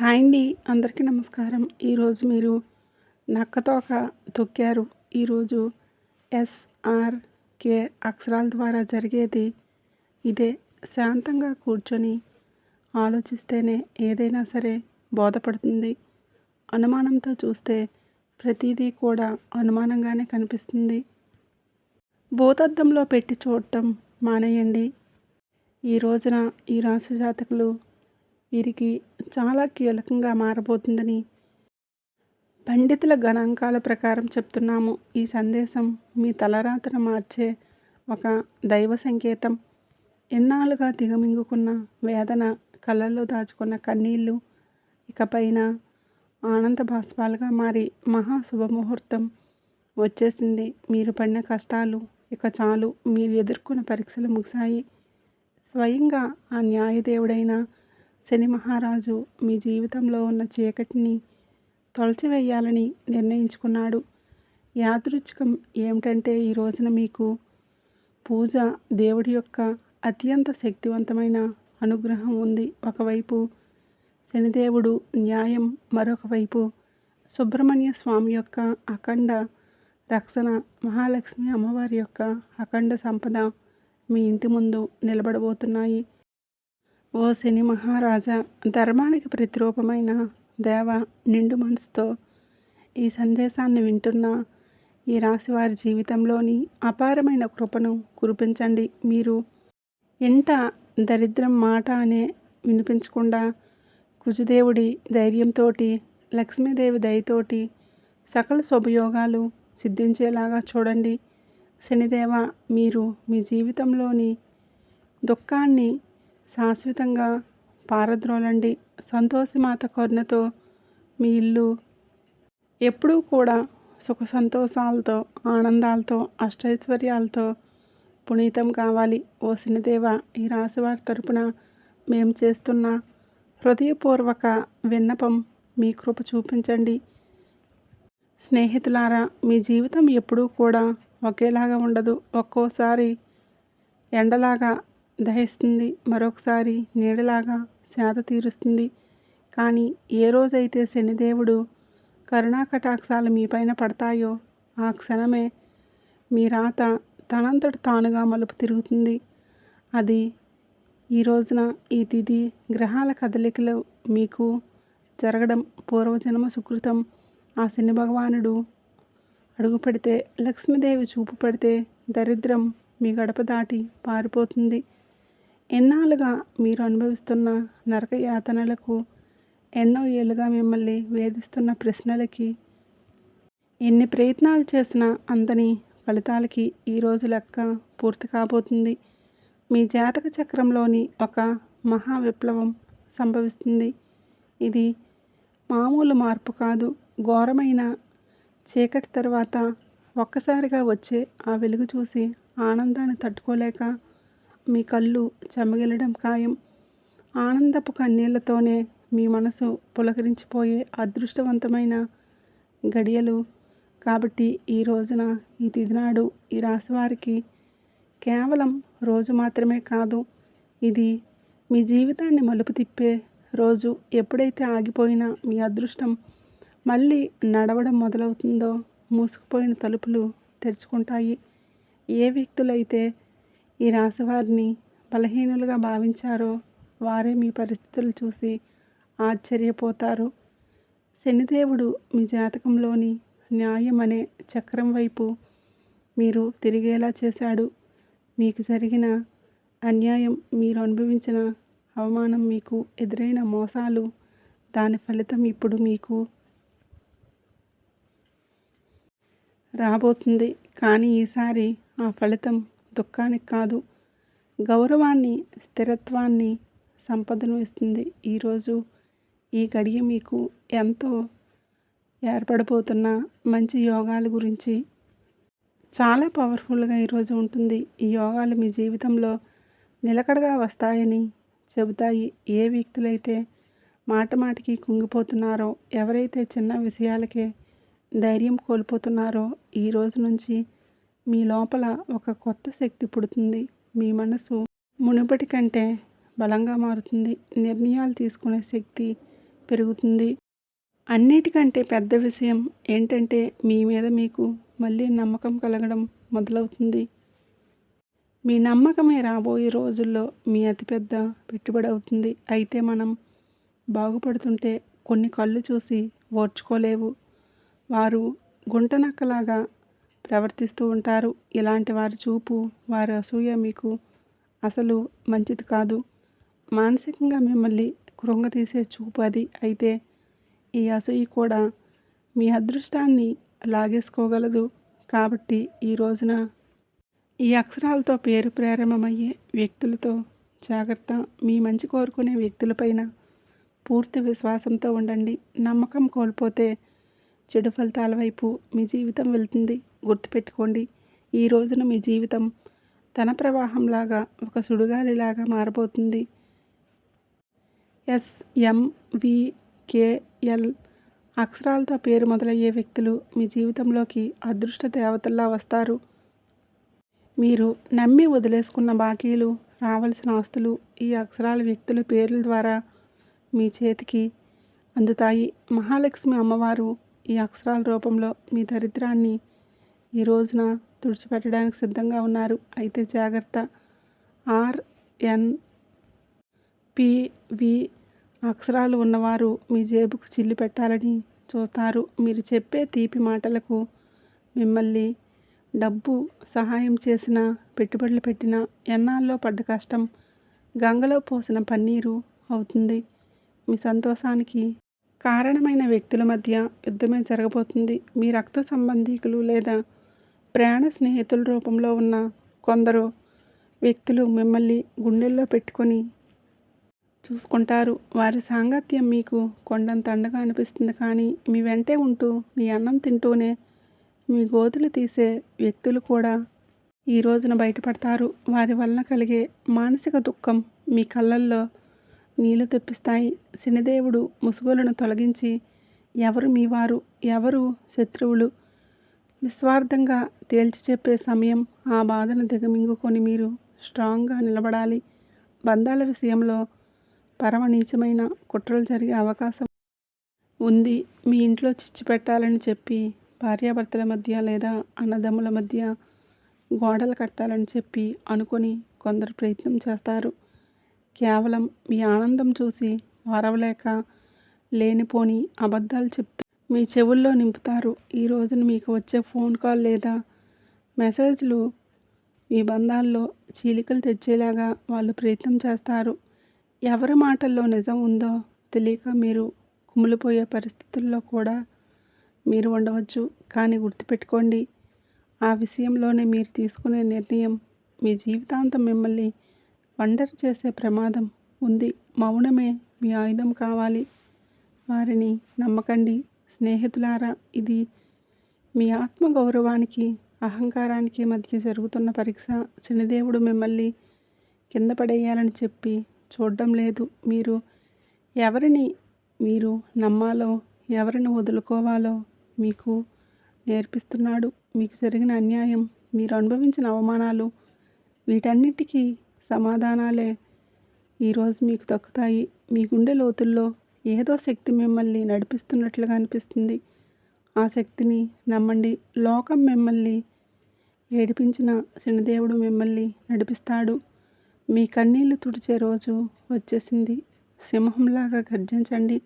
Hi అండి. అందరికీ నమస్కారం. ఈరోజు మీరు నక్కతోక తొక్కారు. ఈరోజు ఎస్ఆర్కే అక్షరాల ద్వారా జరిగేది ఇదే. శాంతంగా కూర్చొని ఆలోచిస్తేనే ఏదైనా సరే బోధపడుతుంది. అనుమానంతో చూస్తే ప్రతిదీ కూడా అనుమానంగానే కనిపిస్తుంది. భూతద్దంలో పెట్టి చూడటం మానేయండి. ఈ రోజున ఈ రాశి జాతకులు వీరికి చాలా కీలకంగా మారబోతుందని పండితుల గణాంకాల ప్రకారం చెప్తున్నాము. ఈ సందేశం మీ తలరాతను మార్చే ఒక దైవ సంకేతం. ఎన్నాళ్ళుగా దిగమింగుకున్న వేదన, కళ్ళల్లో దాచుకున్న కన్నీళ్ళు ఇకపైన ఆనంద బాష్పాలుగా మారి మహా శుభముహూర్తం వచ్చేసింది. మీరు పడిన కష్టాలు ఇక చాలు. మీరు ఎదుర్కొన్న పరీక్షలు ముగిశాయి. స్వయంగా ఆ న్యాయదేవుడైన శని మహారాజు మీ జీవితంలో ఉన్న చీకటిని తొలచివేయాలని నిర్ణయించుకున్నాడు. యాదృచ్ఛికం ఏమిటంటే ఈ రోజున మీకు పూజ, దేవుడి యొక్క అత్యంత శక్తివంతమైన అనుగ్రహం ఉంది. ఒకవైపు శనిదేవుడు న్యాయం, మరొక వైపు సుబ్రహ్మణ్య స్వామి యొక్క అఖండ రక్షణ, మహాలక్ష్మి అమ్మవారి యొక్క అఖండ సంపద మీ ఇంటి ముందు నిలబడబోతున్నాయి. ఓ శని మహారాజా, ధర్మానికి ప్రతిరూపమైన దేవ, నిండు మనసుతో ఈ సందేశాన్ని వింటున్న ఈ రాశివారి జీవితంలోని అపారమైన కృపను కురిపించండి. మీరు ఇంట దరిద్రం మాట అనే వినిపించకుండా కుజదేవుడి ధైర్యంతో, లక్ష్మీదేవి దయతోటి సకల శుభయోగాలు సిద్ధించేలాగా చూడండి. శనిదేవ, మీరు మీ జీవితంలోని దుఃఖాన్ని శాశ్వతంగా పారద్రోలండి. సంతోషమాత కరుణతో మీ ఇల్లు ఎప్పుడూ కూడా సుఖ సంతోషాలతో, ఆనందాలతో, అష్టైశ్వర్యాలతో పునీతం కావాలి. ఓ శనిదేవ, ఈ రాశివారి తరపున మేము చేస్తున్న హృదయపూర్వక విన్నపం మీ కృప చూపించండి. స్నేహితులారా, మీ జీవితం ఎప్పుడూ కూడా ఒకేలాగా ఉండదు. ఒక్కోసారి ఎండలాగా దహిస్తుంది, మరొకసారి నీడలాగా సేద తీరుస్తుంది. కానీ ఏ రోజైతే శనిదేవుడు కరుణాకటాక్షాలు మీపైన పడతాయో ఆ క్షణమే మీ రాత తనంతట తానుగా మలుపు తిరుగుతుంది. అది ఈ రోజున ఈ తిథి గ్రహాల కదలికలు మీకు జరగడం పూర్వజన్మ సుకృతం. ఆ శని భగవానుడు అడుగు పెడితే, లక్ష్మీదేవి చూపు పెడితే దరిద్రం మీ గడప దాటి పారిపోతుంది. ఎన్నాళ్ళుగా మీరు అనుభవిస్తున్న నరక యాతనలకు, ఎన్నో ఏళ్ళుగా మిమ్మల్ని వేధిస్తున్న ప్రశ్నలకి, ఎన్ని ప్రయత్నాలు చేసినా అందని ఫలితాలకి ఈరోజు లెక్క పూర్తి కాబోతుంది. మీ జాతక చక్రంలోని ఒక మహా విప్లవం సంభవిస్తుంది. ఇది మామూలు మార్పు కాదు. ఘోరమైన చీకటి తర్వాత ఒక్కసారిగా వచ్చే ఆ వెలుగు చూసి ఆనందాన్ని తట్టుకోలేక మీ కళ్ళు చెమ్మగిల్లడం ఖాయం. ఆనందపు కన్నీళ్లతోనే మీ మనసు పులకరించిపోయే అదృష్టవంతమైన గడియలు. కాబట్టి ఈ రోజున, ఈ తిథి నాడు ఈ రాశివారికి కేవలం రోజు మాత్రమే కాదు, ఇది మీ జీవితాన్ని మలుపు తిప్పే రోజు. ఎప్పుడైతే ఆగిపోయిన మీ అదృష్టం మళ్ళీ నడవడం మొదలవుతుందో మూసుకుపోయిన తలుపులు తెరుచుకుంటాయి. ఏ వ్యక్తులైతే ఈ రాశివారిని బలహీనులుగా భావించారో వారే మీ పరిస్థితులు చూసి ఆశ్చర్యపోతారు. శనిదేవుడు మీ జాతకంలోని న్యాయం అనే చక్రం వైపు మీరు తిరిగేలా చేశాడు. మీకు జరిగిన అన్యాయం, మీరు అనుభవించిన అవమానం, మీకు ఎదురైన మోసాలు, దాని ఫలితం ఇప్పుడు మీకు రాబోతుంది. కానీ ఈసారి ఆ ఫలితం దుఃఖానికి కాదు, గౌరవాన్ని, స్థిరత్వాన్ని, సంపదను ఇస్తుంది. ఈరోజు ఈ గడియ మీకు ఎంతో ఏర్పడబోతున్న మంచి యోగాల గురించి చాలా పవర్ఫుల్గా ఈరోజు ఉంటుంది. ఈ యోగాలు మీ జీవితంలో నిలకడగా వస్తాయని చెబుతాయి. ఏ వ్యక్తులైతే మాటికి కుంగిపోతున్నారో, ఎవరైతే చిన్న విషయాలకే ధైర్యం కోల్పోతున్నారో, ఈ రోజు నుంచి మీ లోపల ఒక కొత్త శక్తి పుడుతుంది. మీ మనసు మునుపటి కంటే బలంగా మారుతుంది. నిర్ణయాలు తీసుకునే శక్తి పెరుగుతుంది. అన్నిటికంటే పెద్ద విషయం ఏంటంటే మీ మీద మీకు మళ్ళీ నమ్మకం కలగడం మొదలవుతుంది. మీ నమ్మకమే రాబోయే రోజుల్లో మీ అతిపెద్ద పెట్టుబడి అవుతుంది. అయితే మనం బాగుపడుతుంటే కొన్ని కళ్ళు చూసి ఓర్చుకోలేవు. వారు గుంటనక్కలాగా ప్రవర్తిస్తూ ఉంటారు. ఇలాంటి వారి చూపు, వారి అసూయ మీకు అసలు మంచిది కాదు. మానసికంగా మిమ్మల్ని కృంగతీసే చూపు అది. అయితే ఈ అసూయ కూడా మీ అదృష్టాన్ని లాగేసుకోగలదు. కాబట్టి ఈ రోజున ఈ అక్షరాలతో పేరు ప్రారంభమయ్యే వ్యక్తులతో జాగ్రత్త. మీ మంచి కోరుకునే వ్యక్తులపైన పూర్తి విశ్వాసంతో ఉండండి. నమ్మకం కోల్పోతే చెడు ఫలితాల వైపు మీ జీవితం వెళ్తుంది. గుర్తుపెట్టుకోండి, ఈ రోజున మీ జీవితం తన ప్రవాహంలాగా ఒక సుడిగాలిలాగా మారబోతుంది. SMVKL అక్షరాలతో పేరు మొదలయ్యే వ్యక్తులు మీ జీవితంలోకి అదృష్ట దేవతల్లా వస్తారు. మీరు నమ్మి వదిలేసుకున్న బాకీలు, రావాల్సిన ఆస్తులు ఈ అక్షరాల వ్యక్తుల పేర్ల ద్వారా మీ చేతికి అందుతాయి. మహాలక్ష్మి అమ్మవారు ఈ అక్షరాల రూపంలో మీ దరిద్రాన్ని ఈ రోజున తుడిచిపెట్టడానికి సిద్ధంగా ఉన్నారు. అయితే జాగ్రత్త. RNPV అక్షరాలు ఉన్నవారు మీ జేబుకు చిల్లు పెట్టాలని చూస్తారు. మీరు చెప్పే తీపి మాటలకు మిమ్మల్ని డబ్బు సహాయం చేసిన, పెట్టుబడులు పెట్టిన, ఎన్నాళ్ళలో పడ్డ కష్టం గంగలో పోసిన పన్నీరు అవుతుంది. మీ సంతోషానికి కారణమైన వ్యక్తుల మధ్య యుద్ధమే జరగబోతుంది. మీ రక్త సంబంధీకులు లేదా ప్రాణ స్నేహితుల రూపంలో ఉన్న కొందరు వ్యక్తులు మిమ్మల్ని గుండెల్లో పెట్టుకొని చూసుకుంటారు. వారి సాంగత్యం మీకు కొండంత అండగా అనిపిస్తుంది. కానీ మీ వెంటే ఉంటూ, మీ అన్నం తింటూనే మీ గోతులు తీసే వ్యక్తులు కూడా ఈ రోజున బయటపడతారు. వారి వలన కలిగే మానసిక దుఃఖం మీ కళ్ళల్లో నీళ్లు తెప్పిస్తాయి. శనిదేవుడు ముసుగులను తొలగించి ఎవరు మీ వారు, ఎవరు శత్రువులు నిస్వార్థంగా తేల్చి చెప్పే సమయం. ఆ బాధను దిగమింగుకొని మీరు స్ట్రాంగ్గా నిలబడాలి. బంధాల విషయంలో పరమ నీచమైన కుట్రలు జరిగే అవకాశం ఉంది. మీ ఇంట్లో చిచ్చు పెట్టాలని చెప్పి భార్యాభర్తల మధ్య లేదా అన్నదమ్ముల మధ్య గోడలు కట్టాలని చెప్పి అనుకొని కొందరు ప్రయత్నం చేస్తారు. కేవలం మీ ఆనందం చూసి వారవలేక లేనిపోని అబద్ధాలు చెప్తూ మీ చెవుల్లో నింపుతారు. ఈ రోజున మీకు వచ్చే ఫోన్ కాల్ లేదా మెసేజ్లు మీ బంధాల్లో చీలికలు తెచ్చేలాగా వాళ్ళు ప్రయత్నం చేస్తారు. ఎవరి మాటల్లో నిజం ఉందో తెలియక మీరు కుమిలిపోయే పరిస్థితుల్లో కూడా మీరు ఉండవచ్చు. కానీ గుర్తుపెట్టుకోండి, ఆ విషయంలోనే మీరు తీసుకునే నిర్ణయం మీ జీవితాంతం మిమ్మల్ని ఒంటరి చేసే ప్రమాదం ఉంది. మౌనమే మీ ఆయుధం కావాలి. వారిని నమ్మకండి. స్నేహితులారా, ఇది మీ ఆత్మగౌరవానికి, అహంకారానికి మధ్య జరుగుతున్న పరీక్ష. శనిదేవుడు మిమ్మల్ని కింద పడేయాలని చెప్పి చూడడం లేదు. ఎవరిని మీరు నమ్మాలో, ఎవరిని వదులుకోవాలో మీకు నేర్పిస్తున్నాడు. మీకు జరిగిన అన్యాయం, మీరు అనుభవించిన అవమానాలు, వీటన్నిటికీ సమాధానాలే ఈరోజు మీకు దక్కుతాయి. మీ గుండె లోతుల్లో ఏదో శక్తి మిమ్మల్ని నడిపిస్తున్నట్లుగా అనిపిస్తుంది. ఆ శక్తిని నమ్మండి. లోకం మిమ్మల్ని ఏడిపించిన శనిదేవుడు మిమ్మల్ని నడిపిస్తాడు. మీ కన్నీళ్లు తుడిచే రోజు వచ్చేసింది. సింహంలాగా గర్జించండి.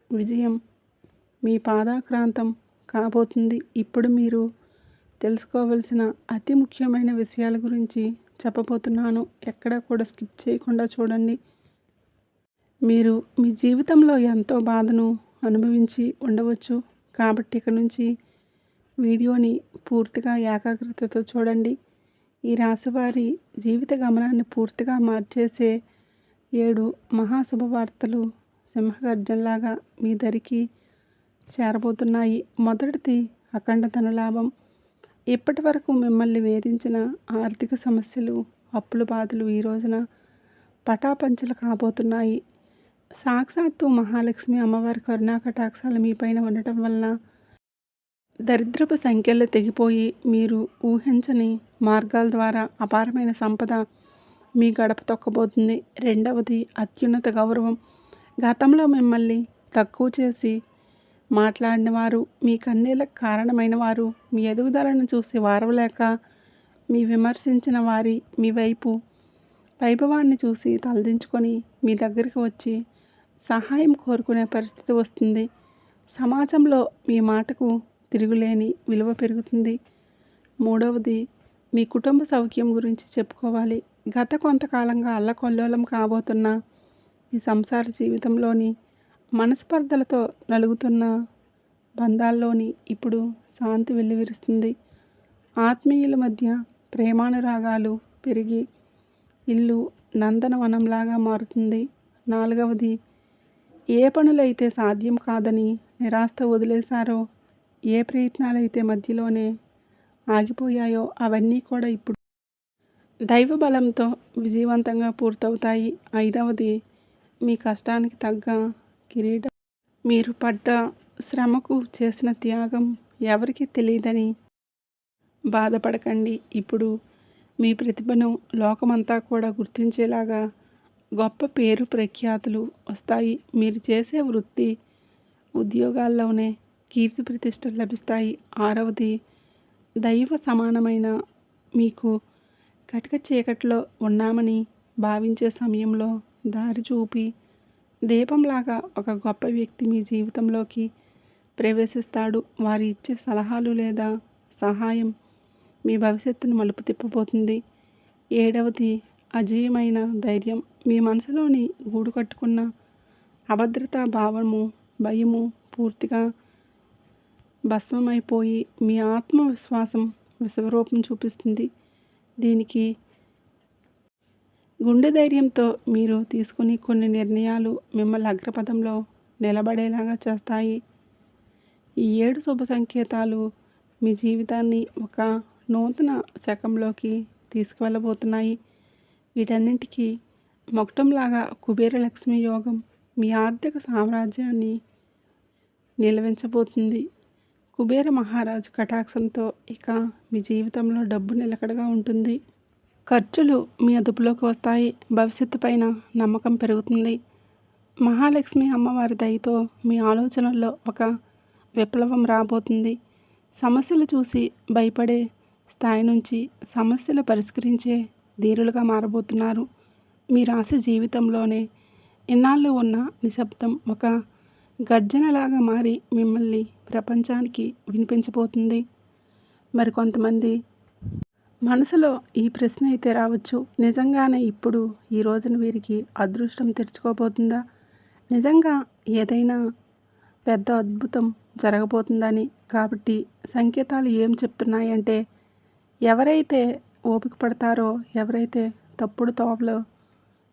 విజయం మీ పాదాక్రాంతం కాబోతుంది. ఇప్పుడు మీరు తెలుసుకోవలసిన అతి ముఖ్యమైన విషయాల గురించి చెప్పబోతున్నాను. ఎక్కడా కూడా స్కిప్ చేయకుండా చూడండి. మీరు మీ జీవితంలో ఎంతో బాధను అనుభవించి ఉండవచ్చు. కాబట్టి ఇక నుంచి వీడియోని పూర్తిగా ఏకాగ్రతతో చూడండి. ఈ రాశివారి జీవిత గమనాన్ని పూర్తిగా మార్చేసే 7 మహాశుభవార్తలు సింహగర్జనలాగా మీ దరికి చేరబోతున్నాయి. మొదటిది అఖండ ధనలాభం. ఇప్పటి వరకు మిమ్మల్ని వేధించిన ఆర్థిక సమస్యలు, అప్పుల బాధలు ఈ రోజున పటాపంచలు కాబోతున్నాయి. సాక్షాత్తు మహాలక్ష్మి అమ్మవారి కరుణా కటాక్షాలు మీపైన ఉండటం వలన దరిద్రపు సంఖ్యలు తెగిపోయి మీరు ఊహించని మార్గాల ద్వారా అపారమైన సంపద మీ గడప తొక్కబోతుంది. రెండవది అత్యున్నత గౌరవం. గతంలో మిమ్మల్ని తక్కువ చేసి మాట్లాడిన వారు, మీ కన్నీళ్ళకు కారణమైన వారు, మీ ఎదుగుదలను చూసి వారవలేక మీ విమర్శించిన వారి మీ వైభవాన్ని చూసి తలదించుకొని మీ దగ్గరికి వచ్చి సహాయం కోరుకునే పరిస్థితి వస్తుంది. సమాజంలో మీ మాటకు తిరుగులేని విలువ పెరుగుతుంది. మూడవది, మీ కుటుంబ సౌఖ్యం గురించి చెప్పుకోవాలి. గత కొంతకాలంగా అల్లకల్లోలం కాబోతున్న మీ సంసార జీవితంలోని మనస్పర్ధలతో నలుగుతున్న బంధాల్లోని ఇప్పుడు శాంతి వెల్లివిరుస్తుంది. ఆత్మీయుల మధ్య ప్రేమానురాగాలు పెరిగి ఇల్లు నందనవనంలాగా మారుతుంది. నాలుగవది, ఏ పనులైతే సాధ్యం కాదని నిరాశతో వదిలేశారో, ఏ ప్రయత్నాలైతే మధ్యలోనే ఆగిపోయాయో అవన్నీ కూడా ఇప్పుడు దైవ బలంతో విజయవంతంగా పూర్తవుతాయి. ఐదవది, మీ కష్టానికి తగ్గ కిరీటం. మీరు పడ్డ శ్రమకు చేసిన త్యాగం ఎవరికీ తెలియదని బాధపడకండి. ఇప్పుడు మీ ప్రతిభను లోకమంతా కూడా గుర్తించేలాగా గొప్ప పేరు ప్రఖ్యాతులు వస్తాయి. మీరు చేసే వృత్తి ఉద్యోగాల్లోనే కీర్తి ప్రతిష్టలు లభిస్తాయి. ఆరవది, దైవ సమానమైన మీకు కటిక చీకట్లో ఉన్నామని భావించే సమయంలో దారి చూపి దీపంలాగా ఒక గొప్ప వ్యక్తి మీ జీవితంలోకి ప్రవేశిస్తాడు. వారి ఇచ్చే సలహాలు లేదా సహాయం మీ భవిష్యత్తును మలుపు తిప్పబోతుంది. ఏడవది, అజేయమైన ధైర్యం. మీ మనసులోని గూడు కట్టుకున్న అభద్రతా భావము, భయము పూర్తిగా భస్మమైపోయి మీ ఆత్మవిశ్వాసం విశ్వరూపం చూపిస్తుంది. దీనికి గుండె ధైర్యంతో మీరు తీసుకుని కొన్ని నిర్ణయాలు మిమ్మల్ని అగ్రపథంలో నిలబడేలాగా చేస్తాయి. ఈ 7 శుభ సంకేతాలు మీ జీవితాన్ని ఒక నూతన శకంలోకి తీసుకువెళ్ళబోతున్నాయి. వీటన్నింటికీ మొక్కటంలాగా కుబేర లక్ష్మి యోగం మీ ఆర్థిక సామ్రాజ్యాన్ని నిలవించబోతుంది. కుబేర మహారాజు కటాక్షంతో ఇక మీ జీవితంలో డబ్బు నిలకడగా ఉంటుంది. ఖర్చులు మీ అదుపులోకి వస్తాయి. భవిష్యత్తు పైన నమ్మకం పెరుగుతుంది. మహాలక్ష్మి అమ్మవారి దయతో మీ ఆలోచనల్లో ఒక విప్లవం రాబోతుంది. సమస్యలు చూసి భయపడే స్థాయి నుంచి సమస్యలు పరిష్కరించే ధీరులుగా మారబోతున్నారు. మీ రాశి జీవితంలోనే ఇన్నాళ్ళు ఉన్న నిశ్శబ్దం ఒక గర్జనలాగా మారి మిమ్మల్ని ప్రపంచానికి వినిపించబోతుంది. మరికొంతమంది మనసులో ఈ ప్రశ్న అయితే రావచ్చు, నిజంగానే ఇప్పుడు ఈ రోజున వీరికి అదృష్టం తెరుచుకోబోతుందా? నిజంగా ఏదైనా పెద్ద అద్భుతం జరగబోతుందని. కాబట్టి సంకేతాలు ఏం చెప్తున్నాయంటే, ఎవరైతే ఓపిక పడతారో, ఎవరైతే తప్పుడు తోవలో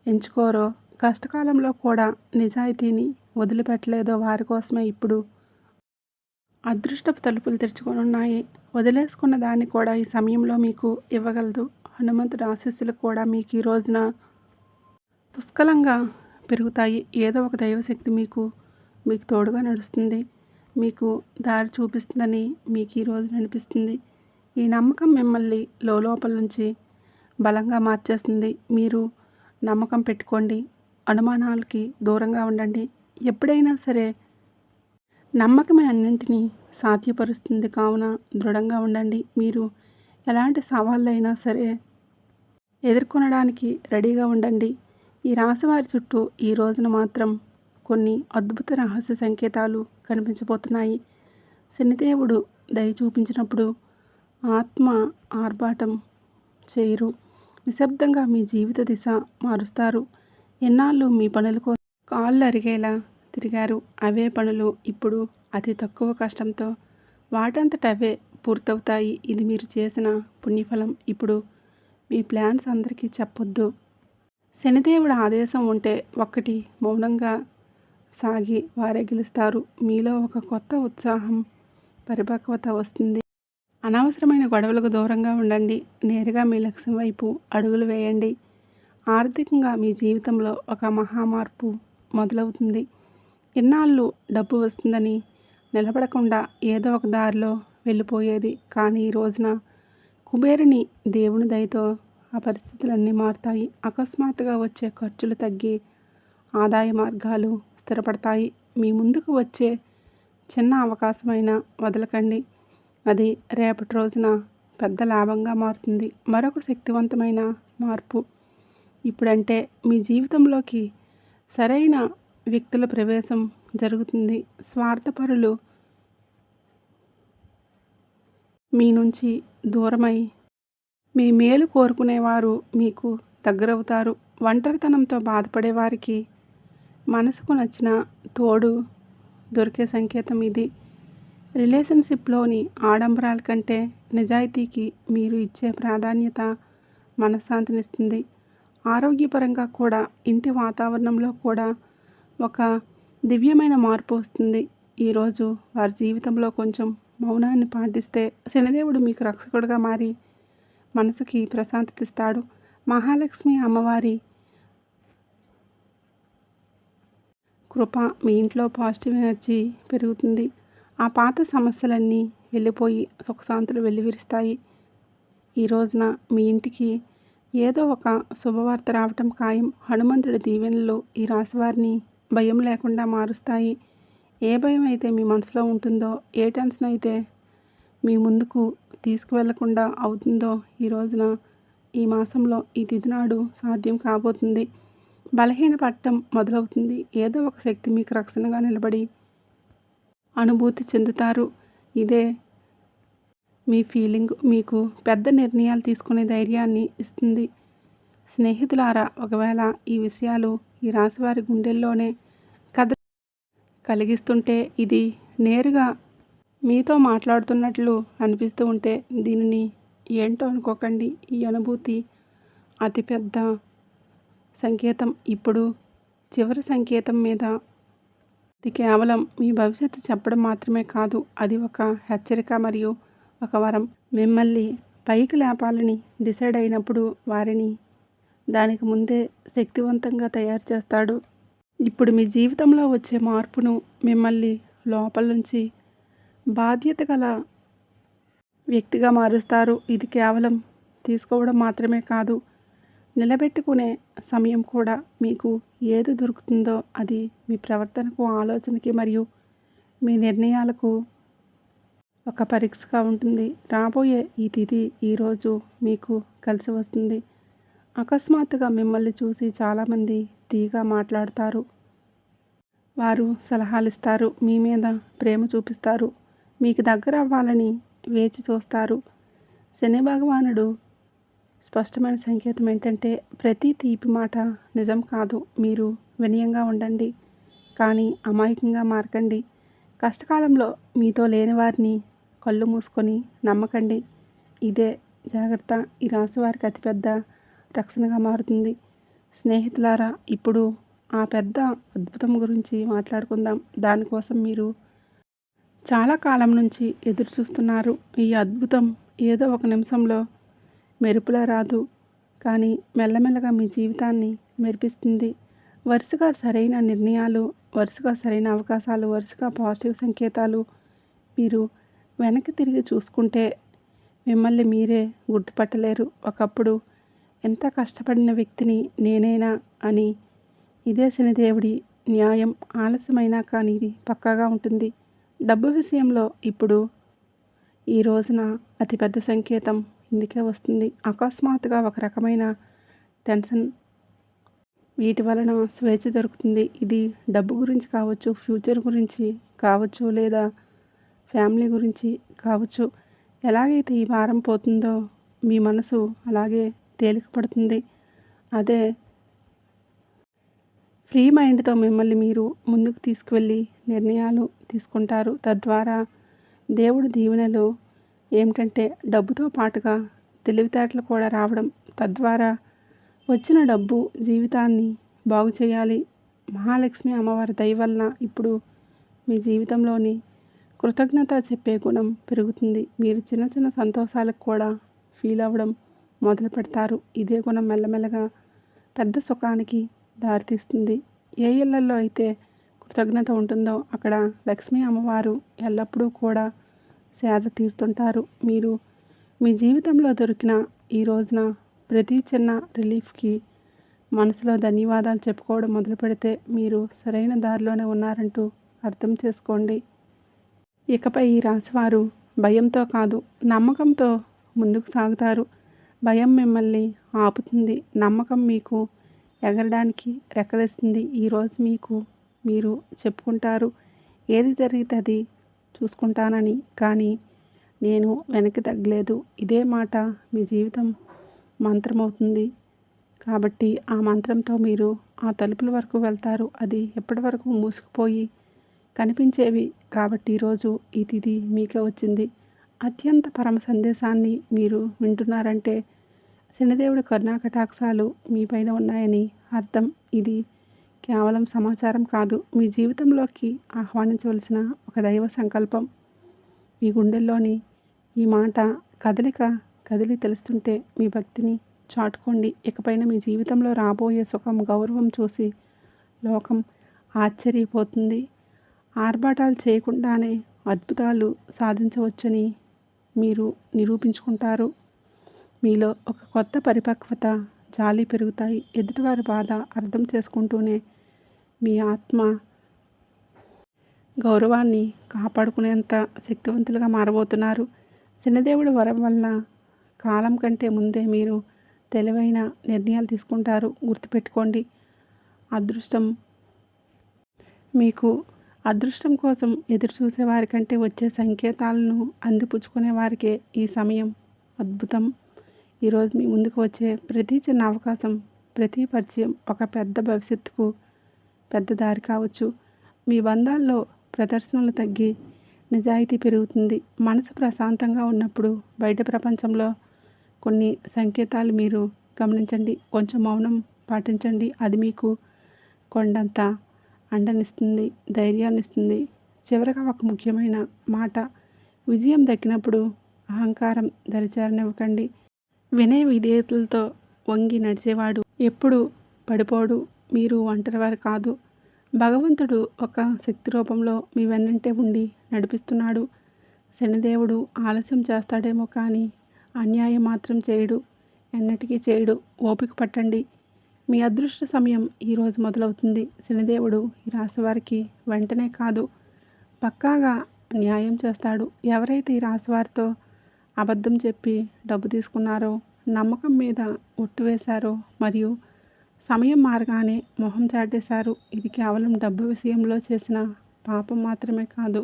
ఎంచుకోరో, కష్టకాలంలో కూడా నిజాయితీని వదిలిపెట్టలేదో వారి కోసమే ఇప్పుడు అదృష్టపు తలుపులు తెరుచుకొనున్నాయి. వదిలేసుకున్న దాన్ని కూడా ఈ సమయంలో మీకు ఇవ్వగలదు. హనుమంతుడి ఆశీస్సులు కూడా మీకు ఈ రోజున పుష్కలంగా పెరుగుతాయి. ఏదో ఒక దైవశక్తి మీకు తోడుగా నడుస్తుంది, మీకు దారి చూపిస్తుందని మీకు ఈ రోజున అనిపిస్తుంది. ఈ నమ్మకం మిమ్మల్ని లోపల నుంచి బలంగా మార్చేస్తుంది. మీరు నమ్మకం పెట్టుకోండి, అనుమానాలకి దూరంగా ఉండండి. ఎప్పుడైనా సరే నమ్మకమే అన్నింటినీ సాధ్యపరుస్తుంది. కావున దృఢంగా ఉండండి. మీరు ఎలాంటి సవాళ్ళైనా సరే ఎదుర్కొనడానికి రెడీగా ఉండండి. ఈ రాశివారి చుట్టూ ఈ రోజున మాత్రం కొన్ని అద్భుత రహస్య సంకేతాలు కనిపించబోతున్నాయి. శనిదేవుడు దయ చూపించినప్పుడు ఆత్మ ఆర్భాటం చేయరు. నిశ్శబ్దంగా మీ జీవిత దిశ మారుస్తారు. ఎన్నాళ్ళు మీ పనుల కోసం కాళ్ళు అరిగేలా తిరిగారు. అవే పనులు ఇప్పుడు అతి తక్కువ కష్టంతో వాటంతట అవే పూర్తవుతాయి. ఇది మీరు చేసిన పుణ్యఫలం. ఇప్పుడు మీ ప్లాన్స్ అందరికీ చెప్పొద్దు. శనిదేవుడు ఆదేశం ఉంటే ఒక్కటి మౌనంగా సాగి వారే గెలుస్తారు. మీలో ఒక కొత్త ఉత్సాహం, పరిపక్వత వస్తుంది. అనవసరమైన గొడవలకు దూరంగా ఉండండి. నేరుగా మీ లక్ష్యం వైపు అడుగులు వేయండి. ఆర్థికంగా మీ జీవితంలో ఒక మహామార్పు మొదలవుతుంది. ఇన్నాళ్ళు డబ్బు వస్తుందని నిలబడకుండా ఏదో ఒక దారిలో వెళ్ళిపోయేది. కానీ ఈ రోజున కుబేరుని దేవుని దయతో ఆ పరిస్థితులన్నీ మారుతాయి. అకస్మాత్తుగా వచ్చే ఖర్చులు తగ్గి ఆదాయ మార్గాలు స్థిరపడతాయి. మీ ముందుకు వచ్చే చిన్న అవకాశమైనా వదలకండి. అది రేపటి రోజున పెద్ద లాభంగా మారుతుంది. మరొక శక్తివంతమైన మార్పు ఇప్పుడంటే మీ జీవితంలోకి సరైన వ్యక్తుల ప్రవేశం జరుగుతుంది. స్వార్థపరులు మీ నుంచి దూరమై మీ మేలు కోరుకునేవారు మీకు దగ్గరవుతారు. ఒంటరితనంతో బాధపడే వారికి మనసుకు నచ్చిన తోడు దొరికే సంకేతం ఇది. రిలేషన్షిప్లోని ఆడంబరాల కంటే నిజాయితీకి మీరు ఇచ్చే ప్రాధాన్యత మనశ్శాంతినిస్తుంది. ఆరోగ్యపరంగా కూడా ఇంటి వాతావరణంలో కూడా ఒక దివ్యమైన మార్పు వస్తుంది. ఈరోజు వారి జీవితంలో కొంచెం మౌనాన్ని పాటిస్తే శనిదేవుడు మీకు రక్షకుడుగా మారి మనసుకి ప్రశాంతత ఇస్తాడు. మహాలక్ష్మి అమ్మవారి కృప మీ ఇంట్లో పాజిటివ్ ఎనర్జీ పెరుగుతుంది. ఆ పాత సమస్యలన్నీ వెళ్ళిపోయి సుఖశాంతులు వెల్లివిరుస్తాయి. ఈ రోజున మీ ఇంటికి ఏదో ఒక శుభవార్త రావటం ఖాయం. హనుమంతుడి దీవెనలు ఈ రాశివారిని భయం లేకుండా మారుస్తాయి. ఏ భయం అయితే మీ మనసులో ఉంటుందో, ఏ టెన్షన్ అయితే మీ ముందుకు తీసుకువెళ్లకుండా అవుతుందో ఈ రోజున ఈ మాసంలో ఈ తిథి నాడు సాధ్యం కాబోతుంది. బలహీనపడటం మొదలవుతుంది. ఏదో ఒక శక్తి మీకు రక్షణగా నిలబడి అనుభూతి చెందుతారు. ఇదే మీ ఫీలింగ్ మీకు పెద్ద నిర్ణయాలు తీసుకునే ధైర్యాన్ని ఇస్తుంది. స్నేహితులారా, ఒకవేళ ఈ విషయాలు ఈ రాశివారి గుండెల్లోనే కథ కలిగిస్తుంటే, ఇది నేరుగా మీతో మాట్లాడుతున్నట్లు అనిపిస్తూ ఉంటే దీనిని ఏంటో అనుకోకండి. ఈ అనుభూతి అతిపెద్ద సంకేతం. ఇప్పుడు చివరి సంకేతం మీద ఇది కేవలం మీ భవిష్యత్తు చెప్పడం మాత్రమే కాదు, అది ఒక హెచ్చరిక మరియు ఒక వరం. మిమ్మల్ని పైకి లేపాలని డిసైడ్ అయినప్పుడు వారిని దానికి ముందే శక్తివంతంగా తయారు చేస్తాడు. ఇప్పుడు మీ జీవితంలో వచ్చే మార్పును మిమ్మల్ని లోపల నుంచి బాధ్యత గల వ్యక్తిగా మారుస్తారు. ఇది కేవలం తీసుకోవడం మాత్రమే కాదు, నిలబెట్టుకునే సమయం కూడా. మీకు ఏది దొరుకుతుందో అది మీ ప్రవర్తనకు, ఆలోచనకి మరియు మీ నిర్ణయాలకు ఒక పరీక్షగా ఉంటుంది. రాబోయే ఈ తిథి ఈరోజు మీకు కలిసి వస్తుంది. అకస్మాత్తుగా మిమ్మల్ని చూసి చాలామంది తీగా మాట్లాడతారు. వారు సలహాలు ఇస్తారు, మీ మీద ప్రేమ చూపిస్తారు, మీకు దగ్గర అవ్వాలని వేచి చూస్తారు. శని భగవానుడు స్పష్టమైన సంకేతం ఏంటంటే, ప్రతి తీపి మాట నిజం కాదు. మీరు వినయంగా ఉండండి, కానీ అమాయకంగా మారకండి. కష్టకాలంలో మీతో లేని వారిని కళ్ళు మూసుకొని నమ్మకండి. ఇదే జాగ్రత్త ఈ రాశి వారికి అతిపెద్ద రక్షణగా మారుతుంది. స్నేహితులారా, ఇప్పుడు ఆ పెద్ద అద్భుతం గురించి మాట్లాడుకుందాం. దానికోసం మీరు చాలా కాలం నుంచి ఎదురు చూస్తున్నారు. ఈ అద్భుతం ఏదో ఒక నిమిషంలో మెరుపులా రాదు, కానీ మెల్లమెల్లగా మీ జీవితాన్ని మెరిపిస్తుంది. వరుసగా సరైన నిర్ణయాలు, వరుసగా సరైన అవకాశాలు, వరుసగా పాజిటివ్ సంకేతాలు. మీరు వెనక్కి తిరిగి చూసుకుంటే మిమ్మల్ని మీరే గుర్తుపట్టలేరు. ఒకప్పుడు ఎంత కష్టపడిన వ్యక్తిని నేనేనా అని. ఇదే శనిదేవుడి న్యాయం. ఆలస్యమైనా కానీ ఇది పక్కాగా ఉంటుంది. డబ్బు విషయంలో ఇప్పుడు ఈ రోజున అతిపెద్ద సంకేతం ఇందుకే వస్తుంది. అకస్మాత్తుగా ఒక రకమైన టెన్షన్, వీటి వలన స్వేచ్ఛ దొరుకుతుంది. ఇది డబ్బు గురించి కావచ్చు, ఫ్యూచర్ గురించి కావచ్చు, లేదా ఫ్యామిలీ గురించి కావచ్చు. ఎలాగైతే ఈ భారం పోతుందో మీ మనసు అలాగే తేలిక పడుతుంది. అదే ఫ్రీ మైండ్తో మిమ్మల్ని మీరు ముందుకు తీసుకువెళ్ళి నిర్ణయాలు తీసుకుంటారు. తద్వారా దేవుడి దీవెనలు ఏమిటంటే, డబ్బుతో పాటుగా తెలివితేటలు కూడా రావడం. తద్వారా వచ్చిన డబ్బు జీవితాన్ని బాగు చేయాలి. మహాలక్ష్మి అమ్మవారి దయ వలన ఇప్పుడు మీ జీవితంలోని కృతజ్ఞత చెప్పే గుణం పెరుగుతుంది. మీరు చిన్న చిన్న సంతోషాలకు కూడా ఫీల్ అవ్వడం మొదలు పెడతారు. ఇదే గుణం మెల్లమెల్లగా పెద్ద సుఖానికి దారితీస్తుంది. ఏ ఇళ్లలో అయితే కృతజ్ఞత ఉంటుందో అక్కడ లక్ష్మీ అమ్మవారు ఎల్లప్పుడూ కూడా సేద తీరుతుంటారు. మీరు మీ జీవితంలో దొరికిన ఈ రోజున ప్రతి చిన్న రిలీఫ్కి మనసులో ధన్యవాదాలు చెప్పుకోవడం మొదలు పెడితే మీరు సరైన దారిలోనే ఉన్నారంటూ అర్థం చేసుకోండి. ఇకపై ఈ రాశివారు భయంతో కాదు, నమ్మకంతో ముందుకు సాగుతారు. భయం మిమ్మల్ని ఆపుతుంది, నమ్మకం మీకు ఎగరడానికి రెక్కలిస్తుంది. ఈరోజు మీరు చెప్పుకుంటారు, ఏది జరిగితే అది చూసుకుంటానని, కానీ నేను వెనక్కి తగ్గలేదు. ఇదే మాట మీ జీవితం మంత్రమవుతుంది. కాబట్టి ఆ మంత్రంతో మీరు ఆ తలుపుల వరకు వెళ్తారు. అది ఎప్పటి వరకు మూసుకుపోయి కనిపించేవి. కాబట్టి ఈరోజు ఈ తిథి మీకే వచ్చింది. అత్యంత పరమ సందేశాన్ని మీరు వింటున్నారంటే శనిదేవుడి కరుణాకటాక్షాలు మీపైన ఉన్నాయని అర్థం. ఇది కేవలం సమాచారం కాదు, మీ జీవితంలోకి ఆహ్వానించవలసిన ఒక దైవ సంకల్పం. మీ గుండెల్లోని ఈ మాట కదిలి తెలుస్తుంటే మీ భక్తిని చాటుకోండి. ఇకపైన మీ జీవితంలో రాబోయే సుఖం, గౌరవం చూసి లోకం ఆశ్చర్యపోతుంది. ఆర్భాటాలు చేయకుండానే అద్భుతాలు సాధించవచ్చని మీరు నిరూపించుకుంటారు. మీలో ఒక కొత్త పరిపక్వత, జాలి పెరుగుతాయి. ఎదుటివారి బాధ అర్థం చేసుకుంటూనే మీ ఆత్మ గౌరవాన్ని కాపాడుకునేంత శక్తివంతులుగా మారబోతున్నారు. శనిదేవుడి వరం వల్ల కాలం కంటే ముందే మీరు తెలివైన నిర్ణయాలు తీసుకుంటారు. గుర్తుపెట్టుకోండి, అదృష్టం కోసం ఎదురు చూసే వారికంటే వచ్చే సంకేతాలను అందిపుచ్చుకునే వారికే ఈ సమయం అద్భుతం. ఈరోజు మీ ముందుకు వచ్చే ప్రతి చిన్న అవకాశం, ప్రతి పరిచయం ఒక పెద్ద భవిష్యత్తుకు పెద్ద దారి కావచ్చు. మీ బంధాల్లో ప్రదర్శనలు తగ్గి నిజాయితీ పెరుగుతుంది. మనసు ప్రశాంతంగా ఉన్నప్పుడు బయట ప్రపంచంలో కొన్ని సంకేతాలు మీరు గమనించండి. కొంచెం మౌనం పాటించండి. అది మీకు కొండంత అండనిస్తుంది, ధైర్యాన్ని ఇస్తుంది. చివరగా ఒక ముఖ్యమైన మాట, విజయం దక్కినప్పుడు అహంకారం దరిచేరనివ్వకండి. వినయ విధేయతలతో వంగి నడిచేవాడు ఎప్పుడు పడిపోడు. మీరు ఒంటరివారు కాదు. భగవంతుడు ఒక శక్తి రూపంలో మీ వెన్నంటే ఉండి నడిపిస్తున్నాడు. శనిదేవుడు ఆలస్యం చేస్తాడేమో కానీ అన్యాయం మాత్రం చేయడు, ఎన్నటికీ చేయడు. ఓపిక పట్టండి, మీ అదృష్ట సమయం ఈరోజు మొదలవుతుంది. శనిదేవుడు ఈ రాశి వారికి వెంటనే కాదు, పక్కాగా న్యాయం చేస్తాడు. ఎవరైతే ఈ రాశి వారితో అబద్ధం చెప్పి డబ్బు తీసుకున్నారో, నమ్మకం మీద ఒట్టు వేశారో, మరియు సమయం మారగానే మొహం చాటేశారు, ఇది కేవలం డబ్బు విషయంలో చేసిన పాపం మాత్రమే కాదు,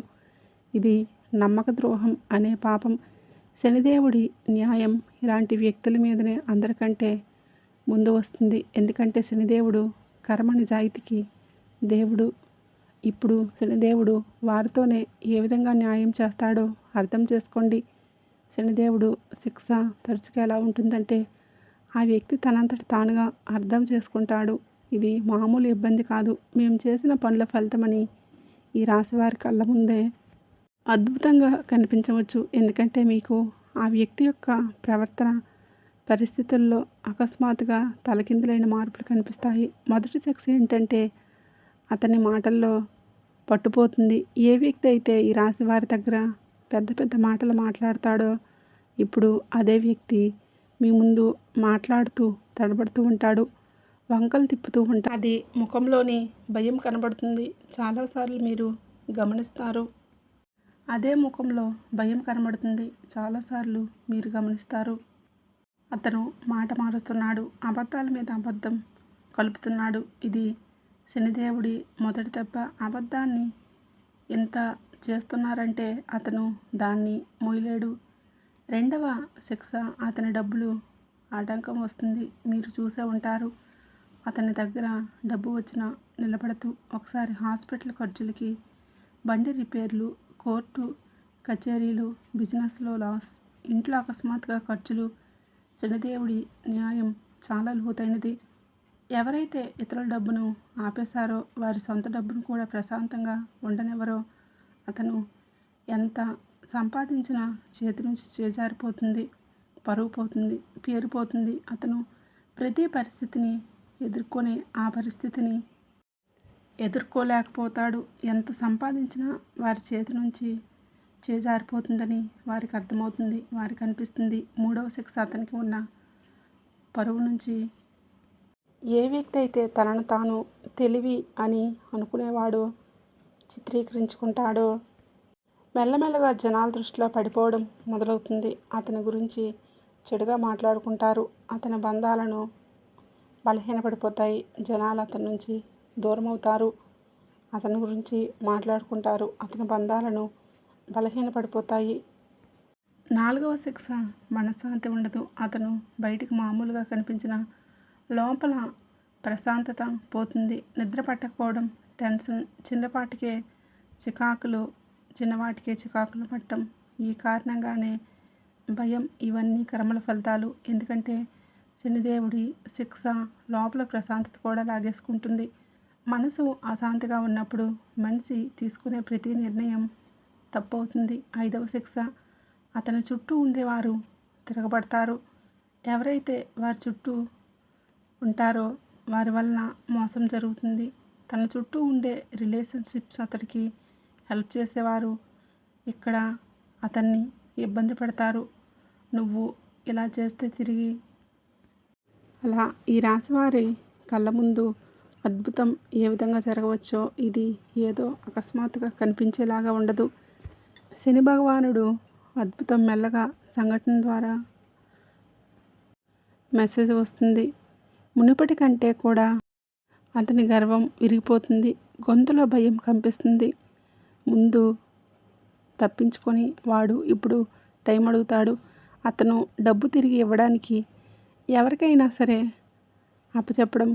ఇది నమ్మక ద్రోహం అనే పాపం. శనిదేవుడి న్యాయం ఇలాంటి వ్యక్తుల మీదనే అందరికంటే ముందు వస్తుంది. ఎందుకంటే శనిదేవుడు కర్మ నిజాయితీకి దేవుడు. ఇప్పుడు శనిదేవుడు వారితోనే ఏ విధంగా న్యాయం చేస్తాడో అర్థం చేసుకోండి. శనిదేవుడు శిక్ష తరచుగా ఎలా ఉంటుందంటే ఆ వ్యక్తి తనంతట తానుగా అర్థం చేసుకుంటాడు. ఇది మామూలు ఇబ్బంది కాదు, మేము చేసిన పనుల ఫలితమని ఈ రాశి వారి కళ్ళ ముందే అద్భుతంగా కనిపించవచ్చు. ఎందుకంటే మీకు ఆ వ్యక్తి యొక్క ప్రవర్తన, పరిస్థితుల్లో అకస్మాత్తుగా తలకిందులైన మార్పులు కనిపిస్తాయి. మొదటి శిక్ష ఏంటంటే అతని మాటల్లో పట్టుపోతుంది. ఏ వ్యక్తి అయితే ఈ రాశి వారి దగ్గర పెద్ద పెద్ద మాటలు మాట్లాడతాడో ఇప్పుడు అదే వ్యక్తి మీ ముందు మాట్లాడుతూ తడబడుతూ ఉంటాడు, వంకలు తిప్పుతూ ఉంటాడు. అది ముఖంలోని భయం కనబడుతుంది. చాలాసార్లు మీరు గమనిస్తారు, అదే ముఖంలో భయం కనబడుతుంది. చాలాసార్లు మీరు గమనిస్తారు, అతను మాట మారుస్తున్నాడు, అబద్ధాల మీద అబద్ధం కలుపుతున్నాడు. ఇది శనిదేవుడి మొదటి దెబ్బ. అబద్ధాన్ని ఎంత చేస్తున్నారంటే అతను దాన్ని మోయలేడు. రెండవ శిక్ష, అతని డబ్బులు ఆటంకం వస్తుంది. మీరు చూసే ఉంటారు, అతని దగ్గర డబ్బు వచ్చినా నిలబడుతూ, ఒకసారి హాస్పిటల్ ఖర్చులకి, బండి రిపేర్లు, కోర్టు కచేరీలు, బిజినెస్లో లాస్, ఇంట్లో అకస్మాత్తుగా ఖర్చులు. శనిదేవుడి న్యాయం చాలా లోతైనది. ఎవరైతే ఇతరుల డబ్బును ఆపేశారో వారి సొంత డబ్బును కూడా ప్రశాంతంగా ఉండనివ్వరో. అతను ఎంత సంపాదించినా చేతి నుంచి చేజారిపోతుంది, పరువు పోతుంది, పేరు పోతుంది. అతను ప్రతి పరిస్థితిని ఎదుర్కొనే ఆ పరిస్థితిని ఎదుర్కోలేకపోతాడు. ఎంత సంపాదించినా వారి చేతి నుంచి చేజారిపోతుందని వారికి అర్థమవుతుంది, వారికి అనిపిస్తుంది. మూడవ శిక్ష, అతనికి ఉన్న పరువు నుంచి. ఏ వ్యక్తి అయితే తనను తాను తెలివి అని అనుకునేవాడో చిత్రీకరించుకుంటాడో మెల్లమెల్లగా జనాల దృష్టిలో పడిపోవడం మొదలవుతుంది. అతని గురించి చెడుగా మాట్లాడుకుంటారు. అతని బంధాలను బలహీనపడిపోతాయి. జనాలు అతని నుంచి దూరం అవుతారు. అతని గురించి మాట్లాడుకుంటారు. అతని బంధాలను బలహీనపడిపోతాయి. 4వ శిక్ష మనశ్శాంతి ఉండదు. అతను బయటికి మామూలుగా కనిపించిన లోపల ప్రశాంతత పోతుంది. నిద్ర పట్టకపోవడం, టెన్షన్, చిన్నవాటికే చికాకులు పట్టడం. ఈ కారణంగానే భయం. ఇవన్నీ కర్మల ఫలితాలు. ఎందుకంటే శనిదేవుడి శిక్ష లోపల ప్రశాంతత కూడా లాగేసుకుంటుంది. మనసు అశాంతిగా ఉన్నప్పుడు మనిషి తీసుకునే ప్రతి నిర్ణయం తప్పవుతుంది. 5వ శిక్ష అతని చుట్టూ ఉండేవారు తిరగబడతారు. ఎవరైతే వారి చుట్టూ ఉంటారో వారి వలన మోసం జరుగుతుంది. తన చుట్టూ ఉండే రిలేషన్షిప్స్ అతడికి హెల్ప్ చేసేవారు ఇక్కడ అతన్ని ఇబ్బంది పెడతారు. నువ్వు ఇలా చేస్తే తిరిగి అలా. ఈ రాశివారి కళ్ళ ముందు అద్భుతం ఏ విధంగా జరగవచ్చో ఇది ఏదో అకస్మాత్తుగా కనిపించేలాగా ఉండదు. శని భగవానుడు అద్భుతం మెల్లగా సంఘటన ద్వారా మెసేజ్ వస్తుంది. మునుపటి కంటే కూడా అతని గర్వం విరిగిపోతుంది. గొంతులో భయం కంపిస్తుంది. ముందు తప్పించుకొని వాడు ఇప్పుడు టైం అడుగుతాడు. అతను డబ్బు తిరిగి ఇవ్వడానికి ఎవరికైనా సరే అప్పచెప్పడం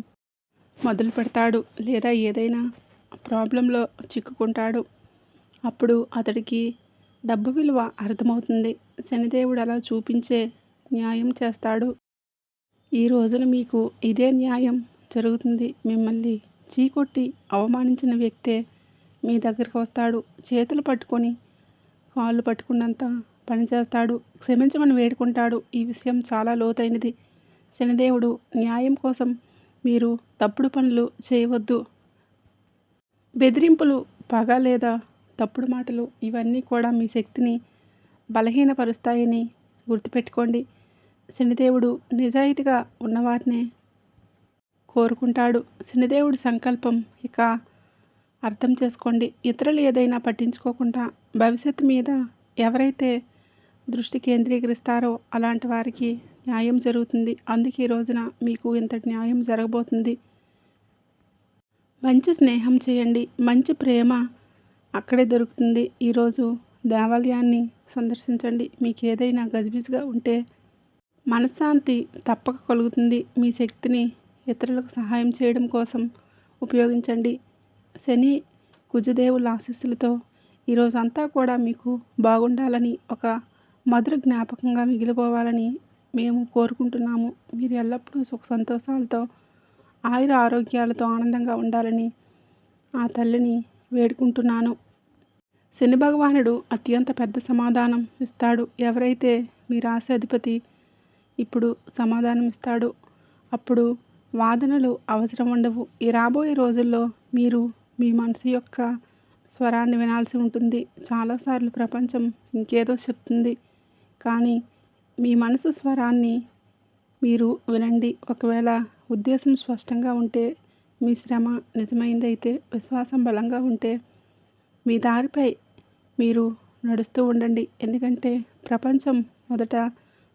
మొదలు పెడతాడు. లేదా ఏదైనా ప్రాబ్లంలో చిక్కుకుంటాడు. అప్పుడు అతడికి డబ్బు విలువ అర్థమవుతుంది. శనిదేవుడు అలా చూపించే న్యాయం చేస్తాడు. ఈ రోజున మీకు ఇదే న్యాయం జరుగుతుంది. మిమ్మల్ని చీకొట్టి అవమానించిన వ్యక్తే మీ దగ్గరికి వస్తాడు. చేతులు పట్టుకొని కాళ్ళు పట్టుకున్నంత పని చేస్తాడు. క్షమించమని వేడుకుంటాడు. ఈ విషయం చాలా లోతైనది. శనిదేవుడు న్యాయం కోసం మీరు తప్పుడు పనులు చేయవద్దు. బెదిరింపులు, పగ లేదా తప్పుడు మాటలు ఇవన్నీ కూడా మీ శక్తిని బలహీనపరుస్తాయని గుర్తుపెట్టుకోండి. శనిదేవుడు నిజాయితీగా ఉన్నవారినే కోరుకుంటాడు. శనిదేవుడి సంకల్పం ఇక అర్థం చేసుకోండి. ఇతరులు ఏదైనా పట్టించుకోకుండా భవిష్యత్తు మీద ఎవరైతే దృష్టి కేంద్రీకరిస్తారో అలాంటి వారికి న్యాయం జరుగుతుంది. అందుకే ఈ రోజున మీకు ఇంతటి న్యాయం జరగబోతుంది. మంచి స్నేహం చేయండి. మంచి ప్రేమ అక్కడే దొరుకుతుంది. ఈరోజు దేవాలయాన్ని సందర్శించండి. మీకు ఏదైనా గజిబిజిగా ఉంటే మనశ్శాంతి తప్పక కలుగుతుంది. మీ శక్తిని ఇతరులకు సహాయం చేయడం కోసం ఉపయోగించండి. శని కుజదేవుల ఆశీస్సులతో ఈరోజు అంతా కూడా మీకు బాగుండాలని, ఒక మధుర జ్ఞాపకంగా మిగిలిపోవాలని మేము కోరుకుంటున్నాము. మీరు ఎల్లప్పుడూ సుఖ సంతోషాలతో, ఆయుర ఆరోగ్యాలతో ఆనందంగా ఉండాలని ఆ తల్లిని వేడుకుంటున్నాను. శని భగవానుడు అత్యంత పెద్ద సమాధానం ఇస్తాడు. ఎవరైతే మీ రాశి అధిపతి ఇప్పుడు సమాధానం ఇస్తాడు. అప్పుడు వాదనలు అవసరం ఉండవు. ఈ రాబోయే రోజుల్లో మీరు మీ మనసు యొక్క స్వరాన్ని వినాల్సి ఉంటుంది. చాలాసార్లు ప్రపంచం ఇంకేదో చెప్తుంది, కానీ మీ మనసు స్వరాన్ని మీరు వినండి. ఒకవేళ ఉద్దేశం స్పష్టంగా ఉంటే, మీ శ్రమ నిజమైందైతే, విశ్వాసం బలంగా ఉంటే మీ దారిపై మీరు నడుస్తూ ఉండండి. ఎందుకంటే ప్రపంచం మొదట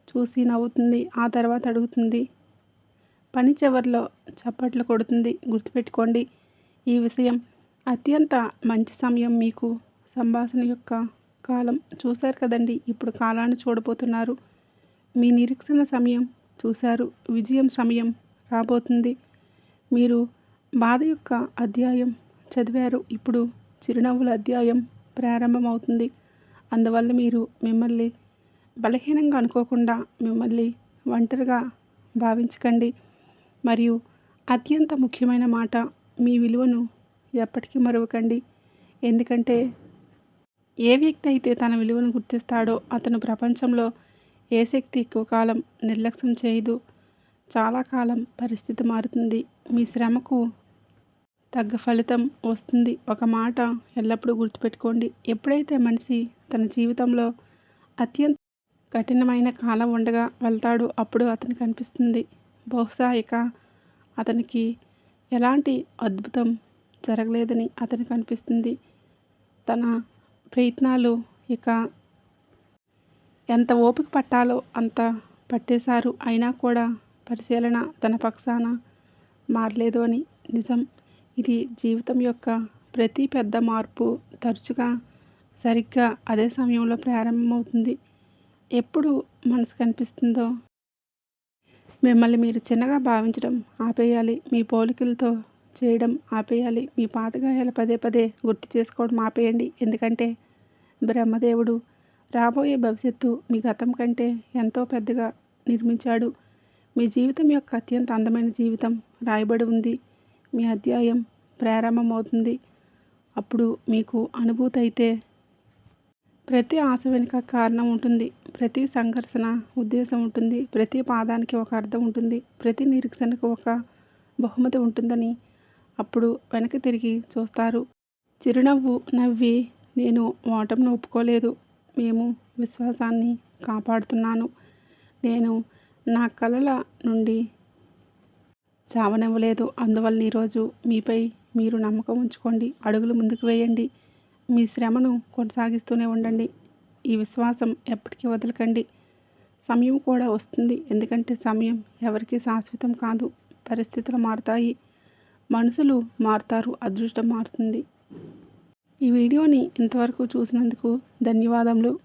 చూసి నవ్వుతుంది, ఆ తర్వాత అడుగుతుంది, పని చివరిలో చప్పట్లు కొడుతుంది. గుర్తుపెట్టుకోండి ఈ విషయం. అత్యంత మంచి సమయం మీకు సంభాషణ యొక్క కాలం. చూశారు కదండి, ఇప్పుడు కాలాన్ని చూడబోతున్నారు. మీ నిరీక్షణ సమయం చూశారు. విజయం సమయం రాబోతుంది. మీరు బాధ యొక్క అధ్యాయం చదివారు. ఇప్పుడు చిరునవ్వుల అధ్యాయం ప్రారంభమవుతుంది. అందువల్ల మీరు మిమ్మల్ని బలహీనంగా అనుకోకుండా, మిమ్మల్ని ఒంటరిగా భావించకండి. మరియు అత్యంత ముఖ్యమైన మాట, మీ విలువను ఎప్పటికీ మరవకండి. ఎందుకంటే ఏ వ్యక్తి అయితే తన విలువను గుర్తిస్తాడో అతను ప్రపంచంలో ఏ శక్తి ఎక్కువ కాలం నిర్లక్ష్యం చేయదు. చాలా కాలం పరిస్థితి మారుతుంది. మీ శ్రమకు తగ్గ ఫలితం వస్తుంది. ఒక మాట ఎల్లప్పుడూ గుర్తుపెట్టుకోండి. ఎప్పుడైతే మనిషి తన జీవితంలో అత్యంత కఠినమైన కాలం ఉండగా వెళ్తాడో అప్పుడు అతనికి అనిపిస్తుంది, బహుశా ఇక అతనికి ఎలాంటి అద్భుతం జరగలేదని అతనికి అనిపిస్తుంది. తన ప్రయత్నాలు ఇక ఎంత ఓపిక పట్టాలో అంత పట్టేశారు. అయినా కూడా పరిశీలన తన పక్షాన మారలేదు అని నిజం. ఇది జీవితం యొక్క ప్రతి పెద్ద మార్పు తరచుగా సరిగ్గా అదే సమయంలో ప్రారంభమవుతుంది. ఎప్పుడు మనసు కనిపిస్తుందో మిమ్మల్ని మీరు చిన్నగా భావించడం ఆపేయాలి. మీ పోలికలతో చేయడం ఆపేయాలి. మీ పాత గాయాలు పదే పదే గుర్తు చేసుకోవడం ఆపేయండి. ఎందుకంటే బ్రహ్మదేవుడు రాబోయే భవిష్యత్తు మీ గతం కంటే ఎంతో పెద్దగా నిర్మించాడు. మీ జీవితం యొక్క అత్యంత అందమైన జీవితం రాయబడి ఉంది. మీ అధ్యాయం ప్రారంభమవుతుంది. అప్పుడు మీకు అనుభూతి అయితే ప్రతి ఆశ వెనుక కారణం ఉంటుంది. ప్రతి సంఘర్షణ ఉద్దేశం ఉంటుంది. ప్రతి పాదానికి ఒక అర్థం ఉంటుంది. ప్రతి నిరీక్షణకు ఒక బహుమతి ఉంటుందని అప్పుడు వెనక్కి తిరిగి చూస్తారు. చిరునవ్వు నవ్వి, నేను ఓటమిని ఒప్పుకోలేదు. మేము విశ్వాసాన్ని కాపాడుతున్నాను. నేను నా కలల నుండి చావనివ్వలేదు. అందువల్ల ఈరోజు మీపై మీరు నమ్మకం ఉంచుకోండి. అడుగులు ముందుకు వేయండి. మీ శ్రమను కొనసాగిస్తూనే ఉండండి. ఈ విశ్వాసం ఎప్పటికీ వదలకండి. సమయం కూడా వస్తుంది. ఎందుకంటే సమయం ఎవరికీ శాశ్వతం కాదు. పరిస్థితులు మారుతాయి, మనుషులు మారుతారు, అదృష్టం మారుతుంది. ఈ వీడియోని ఇంతవరకు చూసినందుకు ధన్యవాదములు.